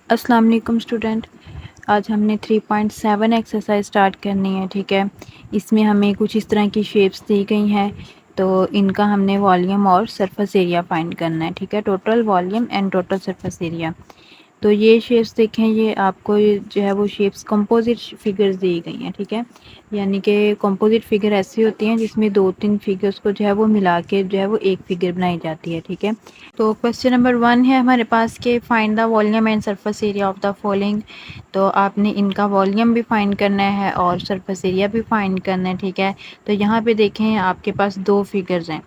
अस्सलाम वालेकुम स्टूडेंट। आज हमने 3.7 एक्सरसाइज स्टार्ट करनी है। ठीक है, इसमें हमें कुछ इस तरह की शेप्स दी गई हैं, तो इनका हमने वॉल्यूम और सरफेस एरिया फाइंड करना है। ठीक है, total volume and total surface area. तो ये शेप्स देखें, ये आपको जो है वो शेप्स कंपोजिट फिगर्स दी गई हैं। ठीक है, यानी कि कंपोजिट फिगर ऐसी होती हैं जिसमें दो तीन फिगर्स को जो है वो मिला के जो है वो एक फिगर बनाई जाती है। ठीक है, तो क्वेश्चन नंबर 1 है हमारे पास के find the volume and surface area of the following. तो आपने इनका वॉल्यूम भी फाइंड करना है और सरफेस एरिया भी फाइंड करना है। ठीक है, तो यहाँ पे देखें आपके पास दो फिगर्स हैं।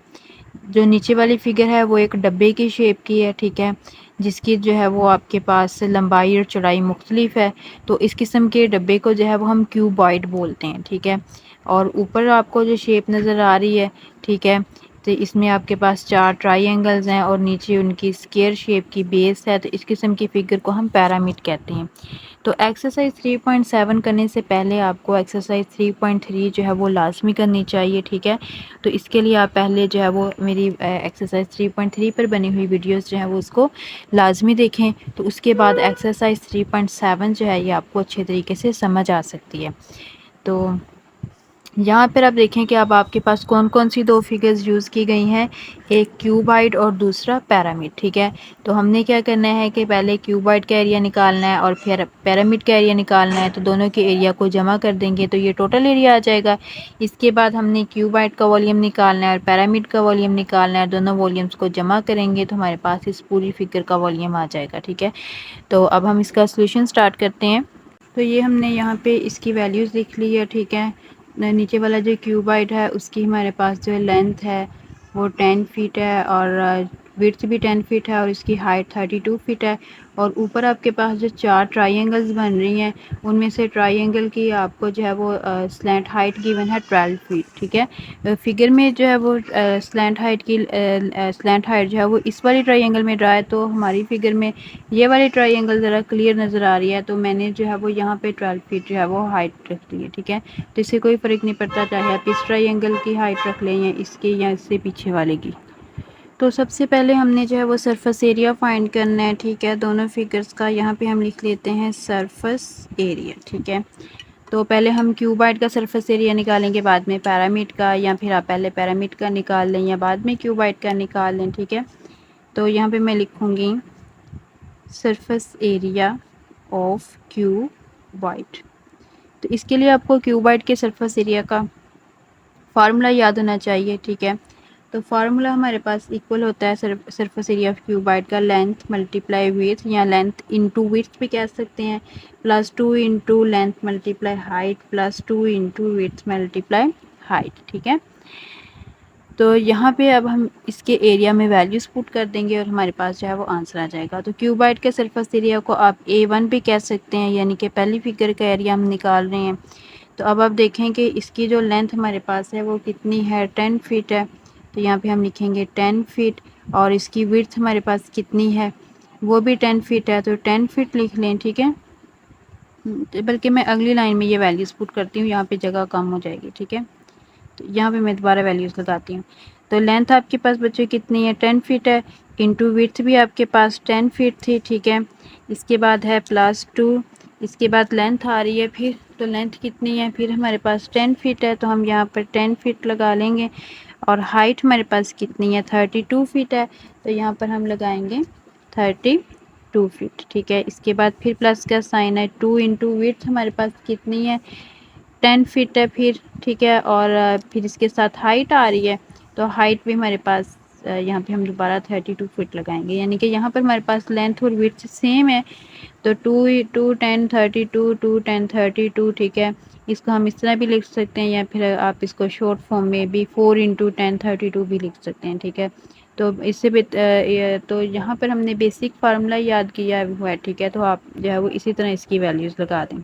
जो नीचे वाली फिगर है वो एक डब्बे की शेप की है। ठीक है, जिसकी जो है वो आपके पास लंबाई और चौड़ाई मुख्तलिफ है। तो इस किस्म के डब्बे को जो है वो हम क्यूबॉइड बोलते हैं। ठीक है, और ऊपर आपको जो शेप नज़र आ रही है, ठीक है, तो इसमें आपके पास चार ट्राइंगल्स हैं और नीचे उनकी स्क्वायर शेप की बेस है। तो इस किस्म की फिगर को हम पैरामिड कहते हैं। तो एक्सरसाइज 3.7 करने से पहले आपको एक्सरसाइज 3.3 जो है वो लाजमी करनी चाहिए। ठीक है, तो इसके लिए आप पहले जो है वो मेरी एक्सरसाइज 3.3 पर बनी हुई वीडियोस जो है वो उसको लाजमी देखें। तो उसके बाद एक्सरसाइज 3.7 जो है ये आपको अच्छे तरीके से समझ आ सकती है। तो यहाँ पर आप देखें कि अब आपके पास कौन कौन सी दो फिगर्स यूज़ की गई हैं, एक क्यूबाइड और दूसरा पैरामिड। ठीक है, तो हमने क्या करना है कि पहले क्यूबाइड का एरिया निकालना है और फिर पैरामिड का एरिया निकालना है। तो दोनों के एरिया को जमा कर देंगे तो ये टोटल एरिया आ जाएगा। इसके बाद हमने क्यूबाइड का वॉल्यूम निकालना है और पैरामिड का वॉल्यूम निकालना है। दोनों वॉल्यूम्स को जमा करेंगे तो हमारे पास इस पूरी फिगर का वॉल्यूम आ जाएगा। ठीक है, तो अब हम इसका सोल्यूशन स्टार्ट करते हैं। तो ये हमने यहाँ पे इसकी वैल्यूज़ लिख ली है। ठीक है, नीचे वाला जो क्यूबाइड है उसकी हमारे पास जो लेंथ है वो 10 फीट है और विड्थ भी 10 फीट है और इसकी हाइट 32 फीट है। और ऊपर आपके पास जो चार ट्राइंगल्स बन रही हैं उनमें से ट्राइंगल की आपको जो है वो स्लैंट हाइट गिवन है 12 फीट। ठीक है, फिगर में जो है वो स्लैंट हाइट की स्लैंट हाइट जो है वो इस वाली ट्राइंगल में ड्रा है। तो हमारी फिगर में ये वाली ट्राइंगल ज़रा क्लियर नज़र आ रही है, तो मैंने जो है वो यहाँ पे 12 फीट जो है वो हाइट रख दी है। ठीक है, तो इससे कोई फ़र्क नहीं पड़ता चाहे आप इस ट्राइंगल की हाइट रख लें या इसकी या इससे पीछे वाले की। तो सबसे पहले हमने जो है वो सरफेस एरिया फाइंड करना है। ठीक है, दोनों फिगर्स का यहाँ पे हम लिख लेते हैं सरफेस एरिया। ठीक है, तो पहले हम क्यूबाइड का सरफेस एरिया निकालेंगे, बाद में पैरामिड का, या फिर आप पहले पैरामिड का निकाल लें या बाद में क्यूबाइड का निकाल लें। ठीक है, तो यहाँ पे मैं लिखूँगी सरफेस एरिया ऑफ क्यूबाइड। तो इसके लिए आपको क्यूबाइड के सरफेस एरिया का फार्मूला याद होना चाहिए। ठीक है, तो फार्मूला हमारे पास इक्वल होता है सरफेस एरिया ऑफ क्यूबाइड का लेंथ मल्टीप्लाई विड्थ, या लेंथ इंटू विड्थ भी कह सकते हैं, +2 into length multiply height +2 into width multiply height. ठीक है, तो यहाँ पे अब हम इसके एरिया में वैल्यूज़ पुट कर देंगे और हमारे पास जो है वो आंसर आ जाएगा। तो क्यूबाइड के सरफेस एरिया को आप A1 भी कह सकते हैं, यानी कि पहली फिगर का एरिया हम निकाल रहे हैं। तो अब आप देखें कि इसकी जो लेंथ हमारे पास है वो कितनी है, 10 फीट है। तो यहाँ पे हम लिखेंगे 10 फीट, और इसकी विड्थ हमारे पास कितनी है, वो भी 10 फीट है, तो 10 फीट लिख लें। ठीक है, बल्कि मैं अगली लाइन में ये वैल्यूज़ पुट करती हूँ, यहाँ पे जगह कम हो जाएगी। ठीक है, तो यहाँ पे मैं दोबारा वैल्यूज़ लगाती हूँ। तो लेंथ आपके पास बच्चों कितनी है, 10 फीट है, इंटू विड्थ भी आपके पास 10 फीट थी। ठीक है, इसके बाद है +2, इसके बाद लेंथ आ रही है फिर, तो लेंथ कितनी है फिर हमारे पास 10 फीट है, तो हम यहाँ पर 10 फीट लगा लेंगे। और हाइट हमारे पास कितनी है, 32 फीट है, तो यहाँ पर हम लगाएंगे 32 फीट। ठीक है, इसके बाद फिर प्लस का साइन है, 2 इंटू विड्थ हमारे पास कितनी है, 10 फीट है फिर। ठीक है, और फिर इसके साथ हाइट आ रही है, तो हाइट भी हमारे पास यहाँ पे हम दोबारा 32 फीट लगाएंगे, यानी कि यहाँ पर हमारे पास लेंथ और विड्थ सेम है। तो 2 10 32 2 10 32। ठीक है, इसको हम इस तरह भी लिख सकते हैं, या फिर आप इसको शॉर्ट फॉर्म में भी 4 इंटू 10 32 भी लिख सकते हैं। ठीक है, तो इससे भी तो यहाँ पर हमने बेसिक फार्मूला याद किया हुआ है। ठीक है, तो आप जो है वो इसी तरह इसकी वैल्यूज़ लगा दें।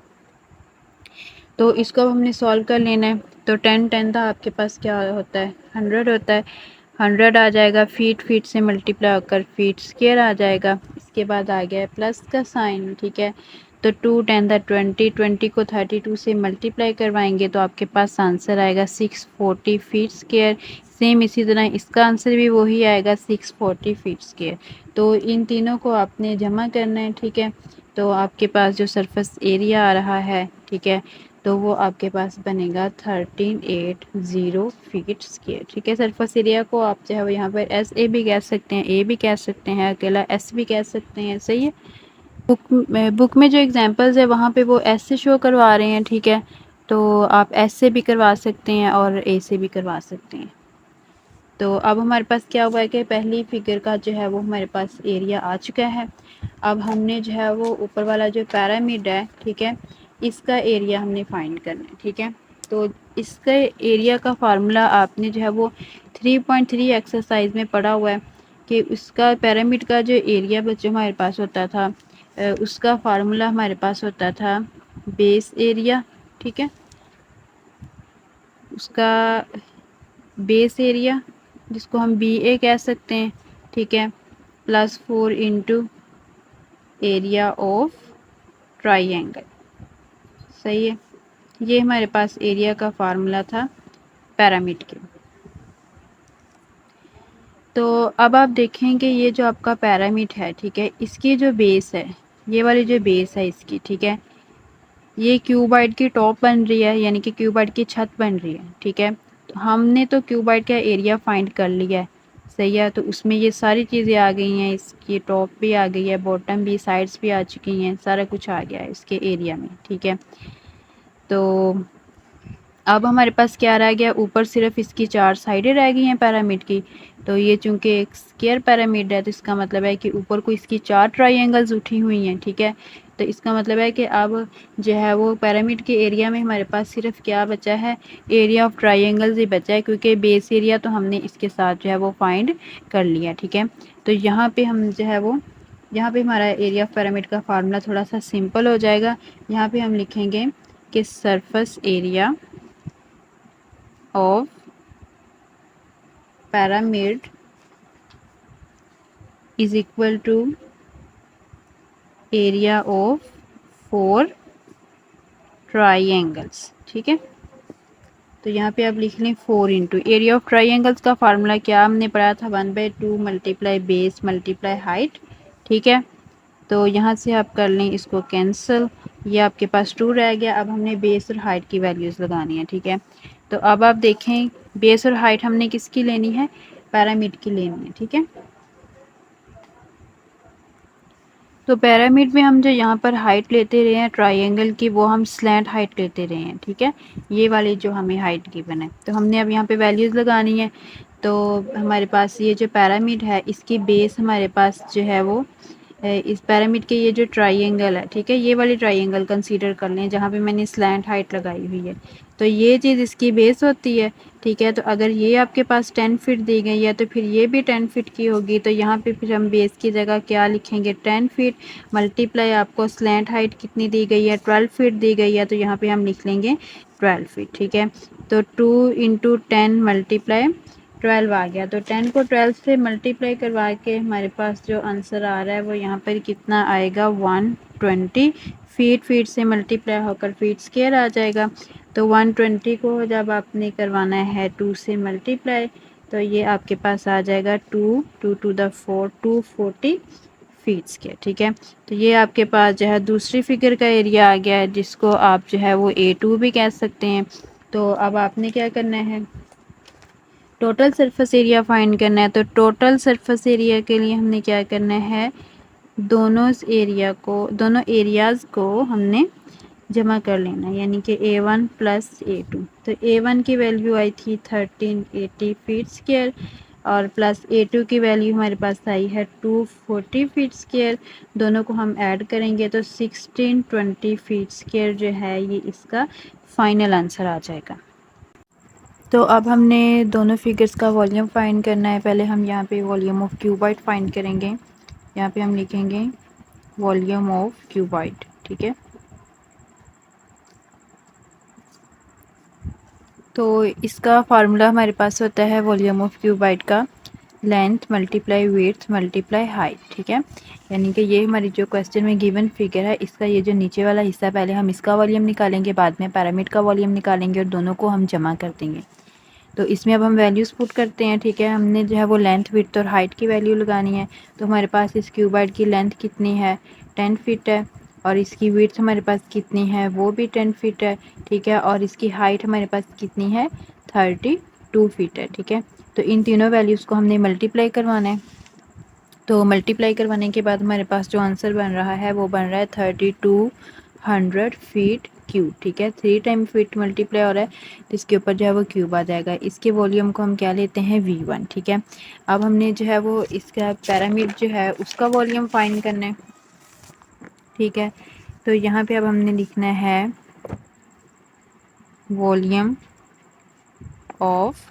तो इसको अब हमने सॉल्व कर लेना है। तो 10 10 था आपके पास, क्या होता है, 100 होता है। 100 आ जाएगा, फीट फीट से मल्टीप्लाई होकर फीट स्क्वायर आ जाएगा। इसके बाद आ गया प्लस का साइन। ठीक है, तो 2 10 था 20, 20 को 32 से मल्टीप्लाई करवाएंगे तो आपके पास आंसर आएगा 640 फीट स्क्वायर। सेम इसी तरह इसका आंसर भी वही आएगा, 640 फीट स्क्वायर। तो इन तीनों को आपने जमा करना है। ठीक है, तो आपके पास जो सरफेस एरिया आ रहा है, ठीक है, तो वो आपके पास बनेगा 1380 फीट स्क्वायर। ठीक है, सरफेस एरिया को आप जो है वो यहाँ पर एस ए भी कह सकते हैं, ए भी कह सकते हैं, अकेला एस भी कह सकते हैं। सही है। बुक में जो एग्जांपल्स है वहाँ पे वो एस से शो करवा रहे हैं। ठीक है, तो आप एस से भी करवा सकते हैं और ए से भी करवा सकते हैं। तो अब हमारे पास क्या हुआ है कि पहली फिगर का जो है वो हमारे पास एरिया आ चुका है। अब हमने जो है वो ऊपर वाला जो पिरामिड है, ठीक है, इसका एरिया हमने फाइंड करना है। ठीक है, तो इसका एरिया का फार्मूला आपने जो है वो 3.3 एक्सरसाइज में पढ़ा हुआ है कि उसका पिरामिड का जो एरिया बच्चों हमारे पास होता था, उसका फार्मूला हमारे पास होता था बेस एरिया। ठीक है, उसका बेस एरिया जिसको हम बी ए कह सकते हैं, ठीक है, +4 इंटू एरिया ऑफ ट्राइंगल। सही है, ये हमारे पास एरिया का फार्मूला था पिरामिड के। तो अब आप देखेंगे ये जो आपका पिरामिड है, ठीक है, इसकी जो बेस है, ये वाली जो बेस है इसकी, ठीक है, ये क्यूबाइड की टॉप बन रही है, यानी कि क्यूबाइड की छत बन रही है। ठीक है, तो हमने तो क्यूबाइड का एरिया फाइंड कर लिया है। सही है, तो उसमें ये सारी चीज़ें आ गई हैं, इसकी टॉप भी आ गई है, बॉटम भी, साइड्स भी आ चुकी हैं, सारा कुछ आ गया है इसके एरिया में। ठीक है, तो अब हमारे पास क्या रह गया, ऊपर सिर्फ इसकी 4 साइडें रह गई हैं पिरामिड की। तो ये चूंकि एक स्क्वायर पिरामिड है, तो इसका मतलब है कि ऊपर को इसकी 4 ट्राइंगल्स उठी हुई हैं। ठीक है, तो इसका मतलब है कि अब जो है वो पिरामिड के एरिया में हमारे पास सिर्फ क्या बचा है, एरिया ऑफ ट्राइंगल्स ही बचा है, क्योंकि बेस एरिया तो हमने इसके साथ जो है वो फाइंड कर लिया। ठीक है, तो यहाँ पे हम जो है वो, यहाँ पे हमारा एरिया ऑफ पिरामिड का फार्मूला थोड़ा सा सिंपल हो जाएगा। यहाँ पे हम लिखेंगे कि surface area of pyramid is equal to area of 4 triangles। ठीक है, तो यहाँ पे आप लिख लें 4 इंटू एरिया ऑफ ट्राइंगल्स का फार्मूला क्या हमने पढ़ा था, 1/2 मल्टीप्लाई बेस मल्टीप्लाई हाइट। ठीक है, तो यहाँ से आप कर लें इसको कैंसिल, ये आपके पास 2 रह गया। अब हमने बेस और हाइट की वैल्यूज़ लगानी है। ठीक है, तो अब आप देखें बेस और हाइट हमने किसकी लेनी है, पिरामिड की लेनी है। ठीक है, तो पिरामिड में हम जो यहाँ पर हाइट लेते रहे हैं ट्रायंगल की, वो हम स्लैंट हाइट लेते रहे हैं। ठीक है, ये वाली जो हमें हाइट गिवन है, तो हमने अब यहाँ पे वैल्यूज़ लगानी है। तो हमारे पास ये जो पिरामिड है, इसकी बेस हमारे पास जो है वो इस पिरामिड के ये जो ट्रायंगल है, ठीक है, ये वाली ट्रायंगल कंसीडर कर लें जहाँ पे मैंने स्लैंट हाइट लगाई हुई है, तो ये चीज़ इसकी बेस होती है। ठीक है, तो अगर ये आपके पास 10 फीट दी गई है, तो फिर ये भी 10 फीट की होगी। तो यहाँ पे फिर हम बेस की जगह क्या लिखेंगे, 10 फीट मल्टीप्लाई आपको स्लैंट हाइट कितनी दी गई है, 12 फीट दी गई है, तो यहाँ पे हम लिख लेंगे 12 फीट। ठीक है, तो 2 इंटू 10 मल्टीप्लाई 12 आ गया। तो 10 को 12 से मल्टीप्लाई करवा के हमारे पास जो आंसर आ रहा है वो यहाँ पर कितना आएगा, 120 फीट। फीट से मल्टीप्लाई होकर फीट स्क्वायर आ जाएगा। तो 120 को जब आपने करवाना है 2 से मल्टीप्लाई, तो ये आपके पास आ जाएगा 2 टू द 4 240 फीट स्क्वायर। ठीक है, तो ये आपके पास जो है दूसरी फिगर का एरिया आ गया है, जिसको आप जो है वो A2 भी कह सकते हैं। तो अब आपने क्या करना है, टोटल सरफेस एरिया फाइंड करना है। तो टोटल सरफेस एरिया के लिए हमने क्या करना है, दोनों एरियाज़ को हमने जमा कर लेना है, यानी कि A1 प्लस A2। तो A1 की वैल्यू आई थी 1380 फीट स्क्वायर और प्लस A2 की वैल्यू हमारे पास आई है 240 फीट स्क्वायर। दोनों को हम ऐड करेंगे तो 1620 फीट स्क्वायर जो है ये इसका फाइनल आंसर आ जाएगा। तो अब हमने दोनों फिगर्स का वॉल्यूम फाइंड करना है। पहले हम यहाँ पे वॉल्यूम ऑफ क्यूबाइड फाइंड करेंगे। यहाँ पे हम लिखेंगे वॉल्यूम ऑफ क्यूबाइड। ठीक है, तो इसका फार्मूला हमारे पास होता है वॉल्यूम ऑफ क्यूबाइड का length multiply width multiply height. ठीक है, यानी कि ये हमारी जो क्वेश्चन में गिवन फिगर है, इसका ये जो नीचे वाला हिस्सा, पहले हम इसका वॉल्यूम निकालेंगे, बाद में पिरामिड का वॉल्यूम निकालेंगे और दोनों को हम जमा कर देंगे। तो इसमें अब हम वैल्यूज़ पुट करते हैं। ठीक है, हमने जो है वो लेंथ विड्थ और हाइट की वैल्यू लगानी है। तो हमारे पास इस क्यूबाइड की लेंथ कितनी है, 10 फीट है, और इसकी विड्थ हमारे पास कितनी है, वो भी 10 फीट है, ठीक है। और इसकी हाइट हमारे पास कितनी है, 32 फीट है, ठीक है। तो इन तीनों वैल्यूज़ को हमने मल्टीप्लाई करवाना है। तो मल्टीप्लाई करवाने के बाद हमारे पास जो आंसर बन रहा है वो बन रहा है 3200 फीट क्यूब, ठीक है। 3 टाइम फीट मल्टीप्लाई हो रहा है तो इसके ऊपर जो है वो क्यूब आ जाएगा। इसके वॉल्यूम को हम क्या लेते हैं, V1, ठीक है। अब हमने जो है वो इसका पैरामीटर जो है उसका वॉल्यूम फाइंड करना है, ठीक है। तो यहाँ पे अब हमने लिखना है वॉल्यूम ऑफ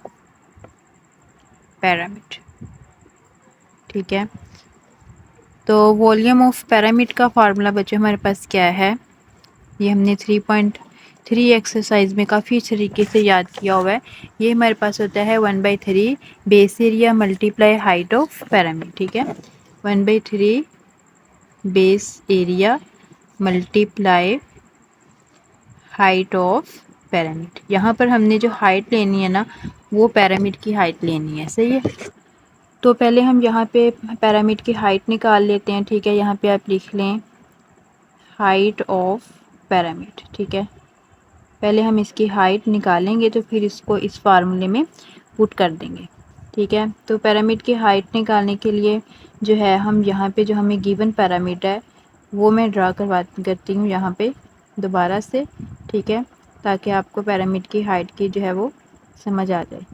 पैरामीटर, ठीक है। तो वॉल्यूम ऑफ पैरामीटर का फार्मूला बच्चों हमारे पास क्या है, ये हमने 3.3 एक्सरसाइज में काफ़ी तरीके से याद किया हुआ है। ये हमारे पास होता है 1/3 base area multiply height of parameter, ठीक है। 1/3 base area multiply height of parameter. यहाँ पर हमने जो हाइट लेनी है ना, वो पैरामीटर की हाइट लेनी है, सही है। तो पहले हम यहाँ पे पैरामीटर की हाइट निकाल लेते हैं, ठीक है। यहाँ पे आप लिख लें हाइट ऑफ पैरामीटर, ठीक है। पहले हम इसकी हाइट निकालेंगे तो फिर इसको इस फार्मूले में पुट कर देंगे, ठीक है। तो पैरामीटर की हाइट निकालने के लिए जो है हम यहाँ पे जो हमें गिवन पैरामीटर है वो मैं ड्रा करती हूँ यहाँ पे दोबारा से, ठीक है, ताकि आपको पैरामीटर की हाइट की जो है वो समझ आ जाए,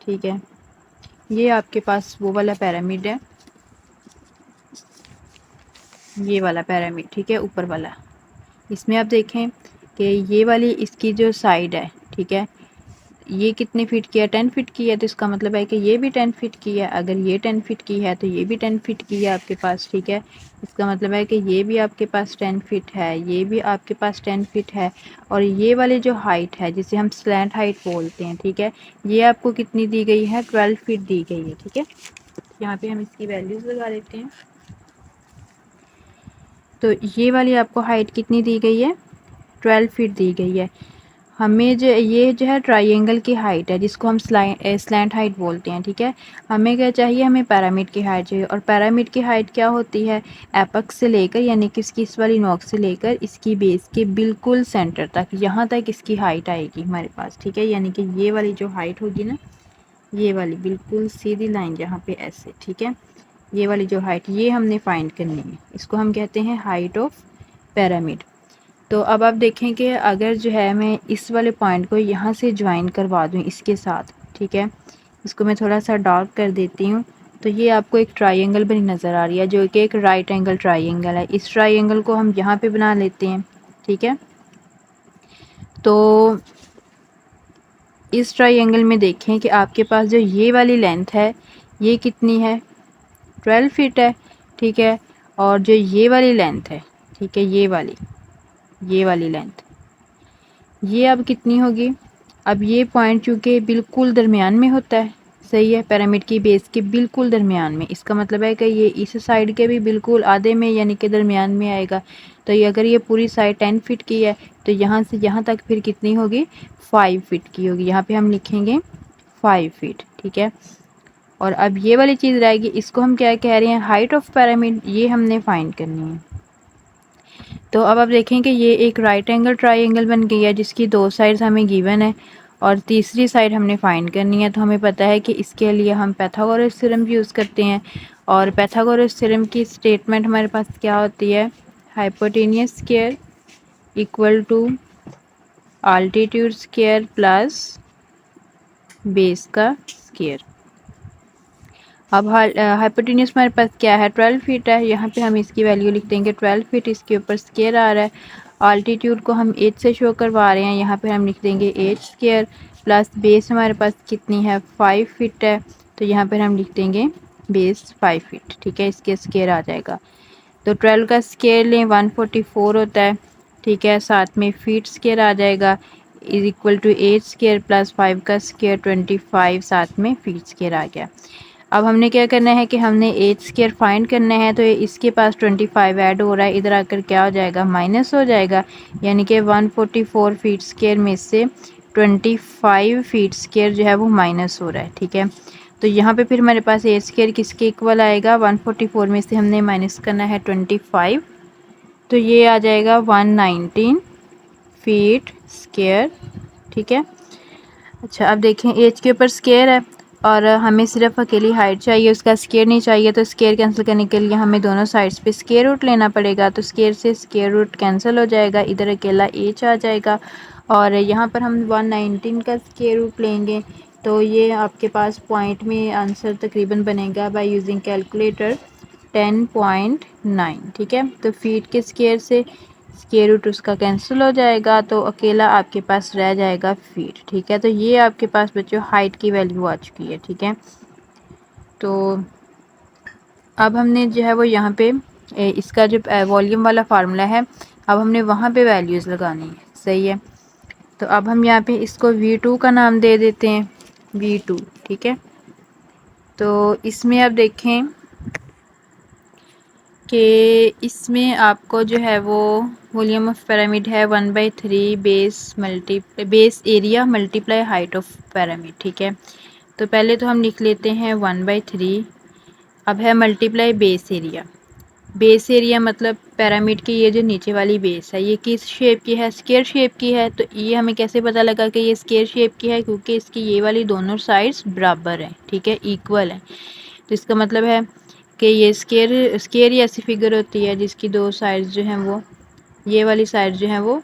ठीक है। ये आपके पास वो वाला पैरामीटर है, ये वाला पैरामीटर, ठीक है, ऊपर वाला। इसमें आप देखें कि ये वाली इसकी जो साइड है, ठीक है, ये कितने फीट की है, 10 फीट की है। तो इसका मतलब है कि ये भी 10 फीट की है। अगर ये 10 फीट की है तो ये भी 10 फीट की है आपके पास, ठीक है। इसका मतलब है कि ये भी आपके पास 10 फीट है, ये भी आपके पास 10 फीट है। और ये वाली जो हाइट है जिसे हम स्लैंट हाइट बोलते हैं, ठीक है, ये आपको कितनी दी गई है, 12 फीट दी गई है, ठीक है। यहाँ पे हम इसकी वैल्यूज़ लगा लेते हैं। तो ये वाली आपको हाइट कितनी दी गई है, 12 फीट दी गई है। हमें जो ये जो है ट्रायंगल की हाइट है जिसको हम स्लैंट हाइट बोलते हैं, ठीक है। हमें क्या चाहिए, हमें पैरामिड की हाइट चाहिए। और पैरामिड की हाइट क्या होती है, एपेक्स से लेकर यानी कि इसकी इस वाली नोक से लेकर इसकी बेस के बिल्कुल सेंटर तक, यहाँ तक इसकी हाइट आएगी हमारे पास, ठीक है। यानी कि ये वाली जो हाइट होगी ना, ये वाली बिल्कुल सीधी लाइन जहाँ पे ऐसे, ठीक है, ये वाली जो हाइट ये हमने फाइंड करनी है। इसको हम कहते हैं हाइट ऑफ पैरामिड। तो अब आप देखें कि अगर जो है मैं इस वाले पॉइंट को यहाँ से ज्वाइन करवा दूँ इसके साथ, ठीक है, इसको मैं थोड़ा सा डार्क कर देती हूँ। तो ये आपको एक ट्रायंगल बनी नज़र आ रही है जो कि एक राइट एंगल ट्रायंगल है। इस ट्रायंगल को हम यहाँ पे बना लेते हैं, ठीक है। तो इस ट्रायंगल में देखें कि आपके पास जो ये वाली लेंथ है ये कितनी है, 12 फीट है, ठीक है। और जो ये वाली लेंथ है, ठीक है, ये वाली लेंथ ये अब कितनी होगी। अब ये पॉइंट चूँकि बिल्कुल दरमियान में होता है, सही है, पिरामिड की बेस के बिल्कुल दरमियान में। इसका मतलब है कि ये इस साइड के भी बिल्कुल आधे में यानी कि दरमियान में आएगा। तो ये अगर ये पूरी साइड 10 फीट की है तो यहाँ से यहाँ तक फिर कितनी होगी, 5 फीट की होगी। यहाँ पे हम लिखेंगे 5 फीट, ठीक है। और अब ये वाली चीज़ रहेगी, इसको हम क्या कह रहे हैं, हाइट ऑफ पिरामिड, ये हमने फाइंड करनी है। तो अब आप देखें कि ये एक राइट एंगल ट्रायंगल बन गई है जिसकी 2 साइड्स हमें गिवन है और तीसरी साइड हमने फाइंड करनी है। तो हमें पता है कि इसके लिए हम पाइथागोरस थ्योरम यूज़ करते हैं। और पाइथागोरस थ्योरम की स्टेटमेंट हमारे पास क्या होती है, hypotenuse square equal to altitude square plus base का स्क्वायर। अब हाइपोटेन्यूस हमारे पास क्या है, 12 फीट है। यहाँ पे हम इसकी वैल्यू लिख देंगे 12 फीट, इसके ऊपर स्क्वायर आ रहा है। आल्टीट्यूड को हम एच से शो करवा रहे हैं, यहाँ पे हम लिख देंगे एच स्क्वायर प्लस बेस हमारे पास कितनी है, 5 फीट है। तो यहाँ पर हम लिख देंगे बेस 5 फीट, ठीक है, इसके स्क्वायर आ जाएगा। तो 12 का स्क्वायर लें 144 होता है, ठीक है, साथ में फीट स्क्वायर आ जाएगा is equal to H square plus 5 का स्क्वायर 25, साथ में फीट स्क्वायर आ गया। अब हमने क्या करना है कि हमने एच स्क्वायर फाइंड करना है। तो इसके पास 25 ऐड हो रहा है, इधर आकर क्या हो जाएगा, माइनस हो जाएगा। यानी कि 144 फीट स्क्वायर में से 25 फीट स्क्वायर जो है वो माइनस हो रहा है, ठीक है। तो यहाँ पे फिर हमारे पास एच स्क्वायर किसके इक्वल आएगा, 144 में से हमने माइनस करना है 25, तो ये आ जाएगा 119 फीट स्क्वायर, ठीक है। अच्छा अब देखें एज के ऊपर स्क्वायर है और हमें सिर्फ अकेली हाइट चाहिए, उसका स्क्वायर नहीं चाहिए, तो स्क्वायर कैंसिल करने के लिए हमें दोनों साइड्स पे स्क्वायर रूट लेना पड़ेगा। तो स्क्वायर से स्क्वायर रूट कैंसिल हो जाएगा, इधर अकेला एज आ जाएगा और यहाँ पर हम 119 का स्क्वायर रूट लेंगे तो ये आपके पास पॉइंट में आंसर तकरीबन बनेगा बाय यूजिंग कैलकुलेटर 10.9, ठीक है। तो फीट के स्क्वायर से स्क्वायर रूट उसका कैंसिल हो जाएगा तो अकेला आपके पास रह जाएगा फीट, ठीक है। तो ये आपके पास बच्चों हाइट की वैल्यू आ चुकी है, ठीक है। तो अब हमने जो है वो यहाँ पे इसका जो वॉल्यूम वाला फार्मूला है अब हमने वहाँ पे वैल्यूज़ लगानी है, सही है। तो अब हम यहाँ पे इसको V2 का नाम दे देते हैं, V2, ठीक है। तो इसमें अब देखें कि इसमें आपको जो है वो वॉल्यूम ऑफ पिरामिड है 1/3 base area multiply height of pyramid, ठीक है। तो पहले तो हम लिख लेते हैं 1/3, अब है multiply base area. Base area मतलब पिरामिड की ये जो नीचे वाली बेस है ये किस शेप की है, स्क्वायर शेप की है। तो ये हमें कैसे पता लगा कि ये स्क्वायर शेप की है, क्योंकि इसकी ये वाली दोनों साइड्स बराबर हैं, ठीक है, इक्वल हैं। तो इसका मतलब है कि ये स्क्वायर ही ऐसी फिगर होती है जिसकी दो साइड्स जो हैं वो ये वाली साइड जो है वो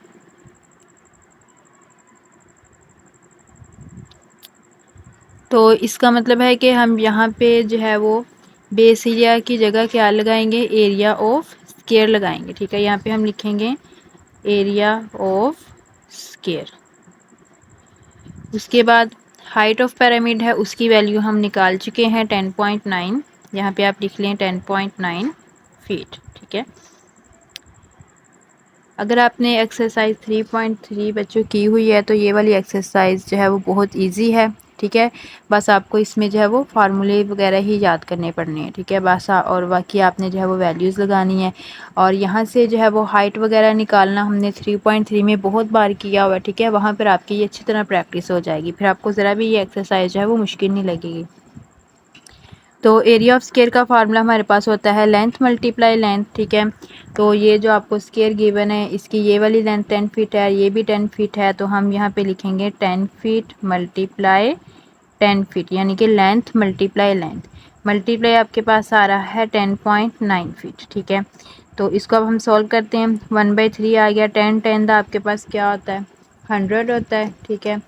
तो इसका मतलब है कि हम यहाँ पे जो है वो बेस एरिया की जगह क्या लगाएंगे, एरिया ऑफ स्क्वायर लगाएंगे, ठीक है। यहाँ पे हम लिखेंगे एरिया ऑफ स्क्वायर। उसके बाद हाइट ऑफ पिरामिड है उसकी वैल्यू हम निकाल चुके हैं 10.9, यहाँ पे आप लिख लें 10.9 फीट, ठीक है। अगर आपने एक्सरसाइज 3.3 बच्चों की हुई है तो ये वाली एक्सरसाइज जो है वो बहुत इजी है, ठीक है। बस आपको इसमें जो है वो फार्मूले वगैरह ही याद करने पड़ने हैं, ठीक है बस। और बाकी आपने जो है वो वैल्यूज़ लगानी है और यहाँ से जो है वो हाइट वगैरह निकालना हमने 3.3 में बहुत बार किया हुआ है, ठीक है। वहाँ पर आपकी ये अच्छी तरह प्रैक्टिस हो जाएगी, फिर आपको ज़रा भी ये एक्सरसाइज जो है वो मुश्किल नहीं लगेगी। तो एरिया ऑफ स्क्वायर का फार्मूला हमारे पास होता है लेंथ मल्टीप्लाई लेंथ, ठीक है। तो ये जो आपको स्क्वायर गिवन है इसकी ये वाली लेंथ 10 फीट है, ये भी 10 फीट है, तो हम यहाँ पे लिखेंगे 10 फीट मल्टीप्लाई 10 फीट, यानी कि लेंथ मल्टीप्लाई लेंथ मल्टीप्लाई आपके पास आ रहा है 10.9 फीट, ठीक है। तो इसको अब हम सॉल्व करते हैं, 1/3 आ गया, 10 दा आपके पास क्या होता है 100 होता है, ठीक है।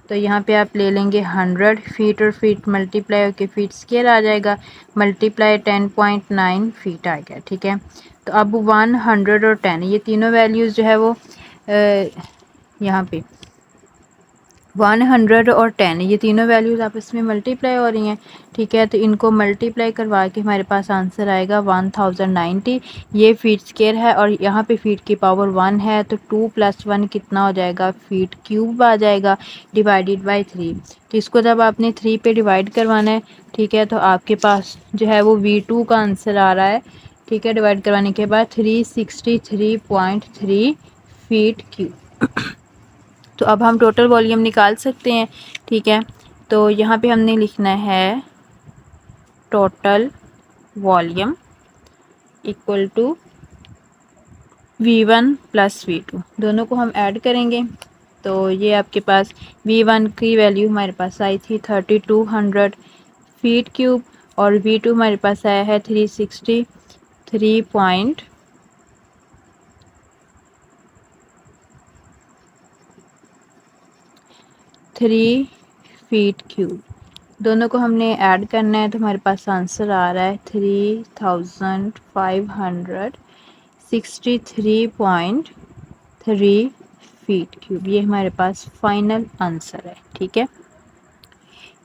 तो यहाँ पे आप ले लेंगे 100 फीट और फीट मल्टीप्लाई होके फीट स्क्वायर आ जाएगा, मल्टीप्लाई 10.9 फीट आ गया, ठीक है। तो अब 100 और 10 ये तीनों वैल्यूज़ जो है वो यहाँ पे 100 और 10 ये तीनों वैल्यूज़ आपस में मल्टीप्लाई हो रही हैं, ठीक है। तो इनको मल्टीप्लाई करवा के हमारे पास आंसर आएगा 1090, ये फीट स्क्वायर है और यहाँ पे फीट की पावर 1 है, तो 2 + 1 कितना हो जाएगा फीट क्यूब आ जाएगा, डिवाइडेड बाय 3। तो इसको जब आपने 3 पे डिवाइड करवाना है, ठीक है, तो आपके पास जो है वो V2 का आंसर आ रहा है, ठीक है। डिवाइड करवाने के बाद 363.3 फीट क्यूब। तो अब हम टोटल वॉल्यूम निकाल सकते हैं, ठीक है। तो यहाँ पे हमने लिखना है total volume equal to V1 + V2, दोनों को हम ऐड करेंगे तो ये आपके पास V1 की वैल्यू हमारे पास आई थी 3200 फीट क्यूब और V2 हमारे पास आया है 363 फीट क्यूब। दोनों को हमने ऐड करना है तो हमारे पास आंसर आ रहा है 3563.3 फीट क्यूब, ये हमारे पास फाइनल आंसर है, ठीक है।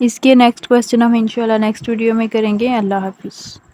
इसके नेक्स्ट क्वेश्चन हम इंशाल्लाह नेक्स्ट वीडियो में करेंगे। अल्लाह हाफिज़।